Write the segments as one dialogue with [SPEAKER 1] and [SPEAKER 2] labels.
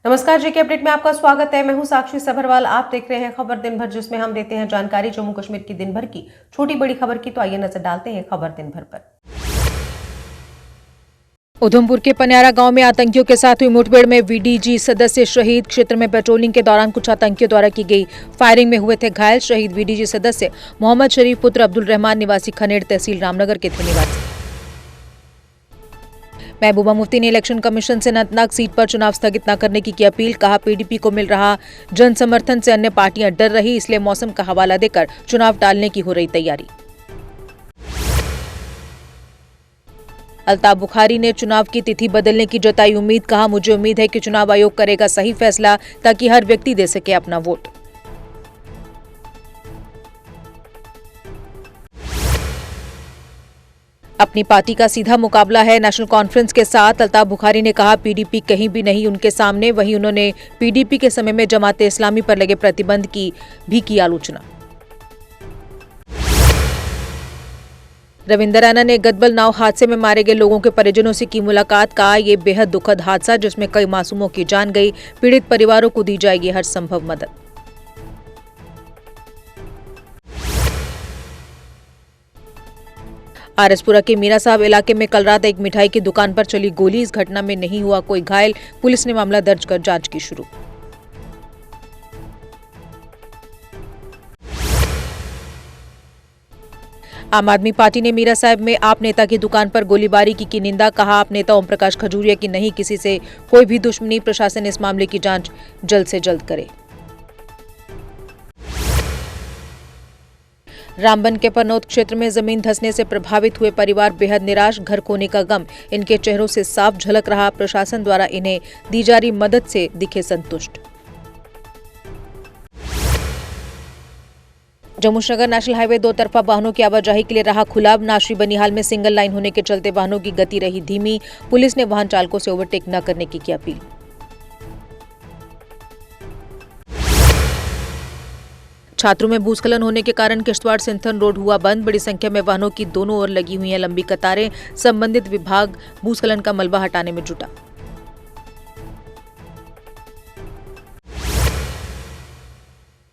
[SPEAKER 1] नमस्कार, जेके अपडेट में आपका स्वागत है। मैं हूं साक्षी सभरवाल। आप देख रहे हैं खबर दिन भर, जिसमें हम देते हैं जानकारी जम्मू कश्मीर की दिन भर की छोटी बड़ी खबर की। तो आइए नजर डालते हैं खबर दिन भर पर।
[SPEAKER 2] उधमपुर के पन्यारा गांव में आतंकियों के साथ हुई मुठभेड़ में वीडीजी सदस्य शहीद। क्षेत्र में पेट्रोलिंग के दौरान कुछ आतंकियों द्वारा की गई फायरिंग में हुए थे घायल। शहीद वीडीजी सदस्य मोहम्मद शरीफ पुत्र अब्दुल रहमान निवासी खनेड़ तहसील रामनगर के थे निवासी। महबूबा मुफ्ती ने इलेक्शन कमीशन से अनंतनाग सीट पर चुनाव स्थगित न करने की अपील। कहा, पीडीपी को मिल रहा जन समर्थन से अन्य पार्टियां डर रही, इसलिए मौसम का हवाला देकर चुनाव टालने की हो रही तैयारी। अल्ताफ बुखारी ने चुनाव की तिथि बदलने की जताई उम्मीद। कहा, मुझे उम्मीद है कि चुनाव आयोग करेगा सही फैसला ताकि हर व्यक्ति दे सके अपना वोट। अपनी पार्टी का सीधा मुकाबला है नेशनल कॉन्फ्रेंस के साथ। अल्ताफ बुखारी ने कहा, पीडीपी कहीं भी नहीं उनके सामने। वहीं उन्होंने पीडीपी के समय में जमाते इस्लामी पर लगे प्रतिबंध की भी की आलोचना। रविंदर रैना ने गदबल नाव हादसे में मारे गए लोगों के परिजनों से की मुलाकात। कहा, यह बेहद दुखद हादसा जिसमें कई मासूमों की जान गई। पीड़ित परिवारों को दी जाएगी हर संभव मदद। आरएसपुरा के मीरा साहब इलाके में कल रात एक मिठाई की दुकान पर चली गोली। इस घटना में नहीं हुआ कोई घायल। पुलिस ने मामला दर्ज कर जांच की शुरू। आम आदमी पार्टी ने मीरा साहब में आप नेता की दुकान पर गोलीबारी की निंदा। कहा, आप नेता ओम प्रकाश खजूरिया की नहीं किसी से कोई भी दुश्मनी। प्रशासन इस मामले की जांच जल्द से जल्द करे। रामबन के पनौत क्षेत्र में जमीन धंसने से प्रभावित हुए परिवार बेहद निराश। घर खोने का गम इनके चेहरों से साफ झलक रहा। प्रशासन द्वारा इन्हें दी जा रही मदद से दिखे संतुष्ट। जम्मू श्रीनगर नेशनल हाईवे दो तरफा वाहनों की आवाजाही के लिए रहा खुला। नाशरी बनिहाल में सिंगल लाइन होने के चलते वाहनों की गति रही धीमी। पुलिस ने वाहन चालकों से ओवरटेक न करने की अपील। छात्रों में भूस्खलन होने के कारण किश्तवाड़ सिंथन रोड हुआ बंद। बड़ी संख्या में वाहनों की दोनों ओर लगी हुई हैं लंबी कतारें। संबंधित विभाग भूस्खलन का मलबा हटाने में जुटा।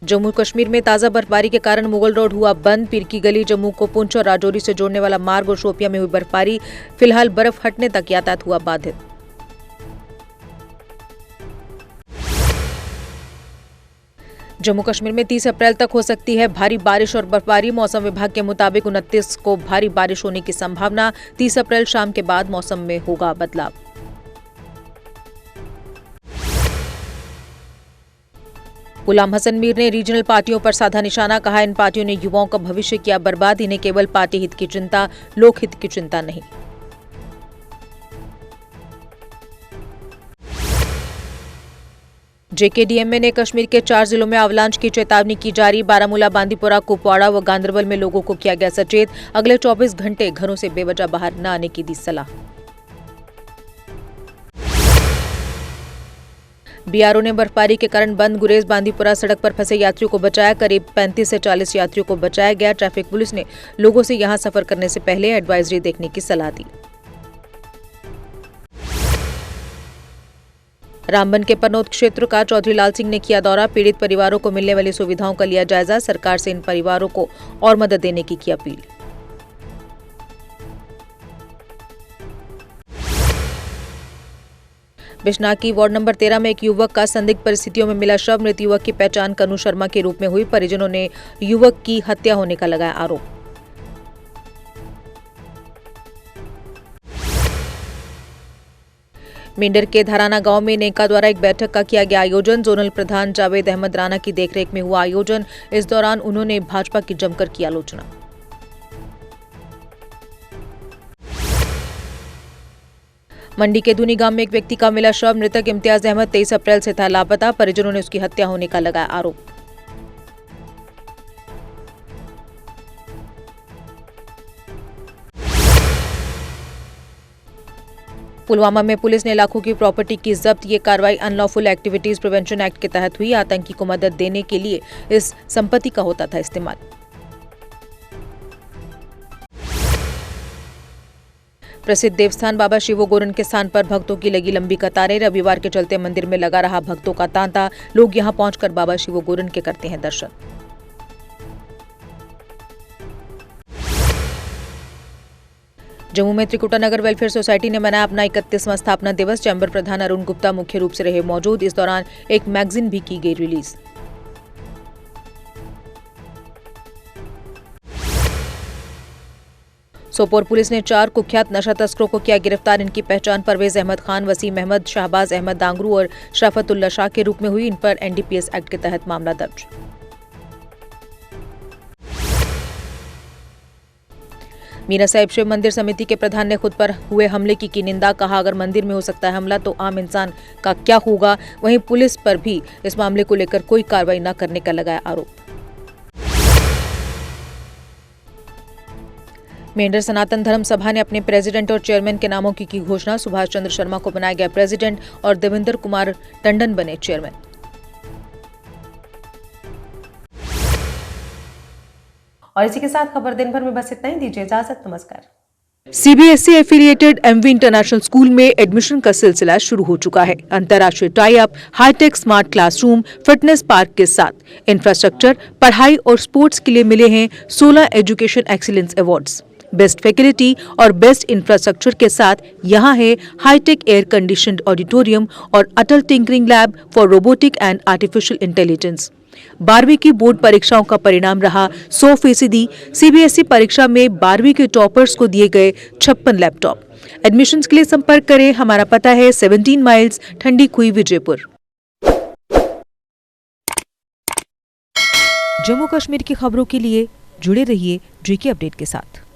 [SPEAKER 2] जम्मू कश्मीर में ताजा बर्फबारी के कारण मुगल रोड हुआ बंद। पीर की गली जम्मू को पुंछ और राजौरी से जोड़ने वाला मार्ग और शोपियां में हुई बर्फबारी। फिलहाल बर्फ हटने तक यातायात हुआ बाधित। जम्मू कश्मीर में 30 अप्रैल तक हो सकती है भारी बारिश और बर्फबारी। मौसम विभाग के मुताबिक 29 को भारी बारिश होने की संभावना। 30 अप्रैल शाम के बाद मौसम में होगा बदलाव। गुलाम हसन मीर ने रीजनल पार्टियों पर साधा निशाना। कहा, इन पार्टियों ने युवाओं का भविष्य किया बर्बाद। इन्हें केवल पार्टी हित की चिंता, लोक हित की चिंता नहीं। जेकेडीएमए ने कश्मीर के 4 जिलों में अवलांच की चेतावनी की जारी। बारामूला, बांदीपुरा, कुपवाड़ा व गांदरबल में लोगों को किया गया सचेत। अगले 24 घंटे घरों से बेवजह बाहर न आने की दी सलाह। बीआरओ ने बर्फबारी के कारण बंद गुरेज बांदीपुरा सड़क पर फंसे यात्रियों को बचाया। करीब 35 से 40 यात्रियों को बचाया गया। ट्रैफिक पुलिस ने लोगों से यहां सफर करने से पहले एडवाइजरी देखने की सलाह दी। रामबन के पनौत क्षेत्र का चौधरी लाल सिंह ने किया दौरा। पीड़ित परिवारों को मिलने वाली सुविधाओं का लिया जायजा। सरकार से इन परिवारों को और मदद देने की अपील। बिश्नाह की वार्ड नंबर 13 में एक युवक का संदिग्ध परिस्थितियों में मिला शव। मृत युवक की पहचान कनु शर्मा के रूप में हुई। परिजनों ने युवक की हत्या होने का लगाया आरोप। मेंढर के धराना गांव में नेका द्वारा एक बैठक का किया गया आयोजन। जोनल प्रधान जावेद अहमद राणा की देखरेख में हुआ आयोजन। इस दौरान उन्होंने भाजपा की जमकर की आलोचना। मंडी के दूनी गांव में एक व्यक्ति का मिला शव। मृतक इम्तियाज अहमद 23 अप्रैल से था लापता। परिजनों ने उसकी हत्या होने का लगाया आरोप। पुलवामा में पुलिस ने लाखों की प्रॉपर्टी की जब्त। ये कार्रवाई अनलॉफुल एक्टिविटीज प्रिवेंशन एक्ट के तहत हुई। आतंकी को मदद देने के लिए इस संपत्ति का होता था इस्तेमाल। प्रसिद्ध देवस्थान बाबा शिवोगोरन के स्थान पर भक्तों की लगी लंबी कतारें। रविवार के चलते मंदिर में लगा रहा भक्तों का तांता। लोग यहां पहुंचकर बाबा शिवोगोरन के करते हैं दर्शन। जम्मू में त्रिकुटा नगर वेलफेयर सोसाइटी ने मनाया अपना 31वां स्थापना दिवस। चैम्बर प्रधान अरुण गुप्ता मुख्य रूप से रहे मौजूद। इस दौरान एक मैगजीन भी की गई रिलीज। सोपोर पुलिस ने 4 कुख्यात नशा तस्करों को किया गिरफ्तार। इनकी पहचान परवेज अहमद खान, वसीम अहमद, शाहबाज अहमद दांगरू और शराफतुल्ला शाह के रूप में हुई। इन पर एनडीपीएस एक्ट के तहत मामला दर्ज। मीरा साहिब शिव मंदिर समिति के प्रधान ने खुद पर हुए हमले की निंदा। कहा, अगर मंदिर में हो सकता है हमला तो आम इंसान का क्या होगा। वहीं पुलिस पर भी इस मामले को लेकर कोई कार्रवाई न करने का लगाया आरोप। मेंढर सनातन धर्म सभा ने अपने प्रेसिडेंट और चेयरमैन के नामों की घोषणा। सुभाष चंद्र शर्मा को बनाया गया प्रेसिडेंट और देवेंद्र कुमार टंडन बने चेयरमैन।
[SPEAKER 1] और इसी के साथ खबर दिन भर में बस इतना ही। दीजिए इजाजत, नमस्कार।
[SPEAKER 2] CBSE affiliated MV international school में एडमिशन का सिलसिला शुरू हो चुका है। अंतर्राष्ट्रीय tie up, high tech smart classroom, fitness park के साथ इंफ्रास्ट्रक्चर, पढ़ाई और स्पोर्ट्स के लिए मिले हैं 16 education excellence awards. Best faculty और बेस्ट इंफ्रास्ट्रक्चर के साथ यहाँ है हाईटेक एयर कंडीशनड ऑडिटोरियम और Atal tinkering lab for robotic and artificial intelligence. 12वीं की बोर्ड परीक्षाओं का परिणाम रहा 100%। सीबीएसई परीक्षा में 12वीं के टॉपर्स को दिए गए 56 लैपटॉप। एडमिशन्स के लिए संपर्क करें। हमारा पता है 17 माइल्स ठंडी खुई, विजयपुर। जम्मू कश्मीर की खबरों के लिए जुड़े रहिए जीके अपडेट के साथ।